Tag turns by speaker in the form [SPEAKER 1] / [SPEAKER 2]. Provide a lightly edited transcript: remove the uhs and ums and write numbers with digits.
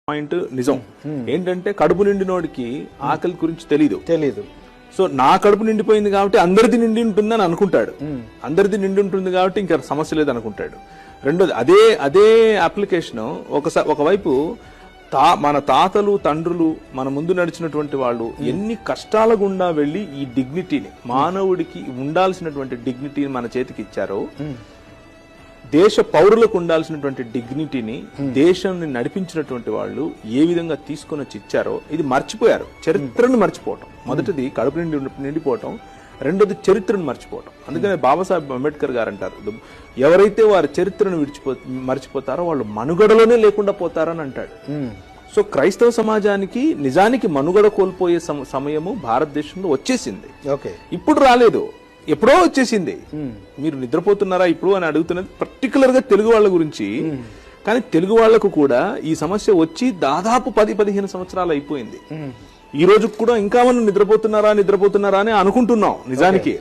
[SPEAKER 1] Point నిజం ఏంటంటే కడుపు నిండినోడికి ఆకలి గురించి తెలీదు. సో నా కడుపు నిండిపోయింది కాబట్టి అందరిది నిండి ఉంటుందని అనుకుంటాడు, అందరిది నిండి ఉంటుంది కాబట్టి ఇంకా సమస్య లేదు అనుకుంటాడు. రెండోది అదే అప్లికేషన్ ఒకవైపు మన తాతలు తండ్రులు మన ముందు నడిచినటువంటి వాళ్ళు ఎన్ని కష్టాల గుండా వెళ్లి ఈ డిగ్నిటీని, మానవుడికి ఉండాల్సినటువంటి డిగ్నిటీని మన చేతికి ఇచ్చారో, దేశ పౌరులకు ఉండాల్సినటువంటి డిగ్నిటీని దేశాన్ని నడిపించినటువంటి వాళ్ళు ఏ విధంగా తీసుకొని వచ్చి ఇచ్చారో ఇది మర్చిపోయారు. చరిత్రను మర్చిపోవటం మొదటిది, కడుపు నిండిపోవటం. రెండోది చరిత్రను మర్చిపోవటం. అందుకనే బాబాసాహెబ్ అంబేద్కర్ గారు అంటారు, ఎవరైతే వారి చరిత్రను మర్చిపోతారో వాళ్ళు మనుగడలోనే లేకుండా పోతారని అంటాడు. సో క్రైస్తవ సమాజానికి నిజానికి మనుగడ కోల్పోయే సమయము భారతదేశంలో వచ్చేసింది. ఇప్పుడు రాలేదు, ఎప్పుడో వచ్చేసింది. మీరు నిద్రపోతున్నారా ఇప్పుడు అని అడుగుతున్నది పర్టికులర్ గా తెలుగు వాళ్ళ గురించి. కానీ తెలుగు వాళ్లకు కూడా ఈ సమస్య వచ్చి దాదాపు 10-15 సంవత్సరాలు అయిపోయింది. ఈ రోజు కూడా ఇంకా మనం నిద్రపోతున్నారా అని అనుకుంటున్నాం నిజానికి.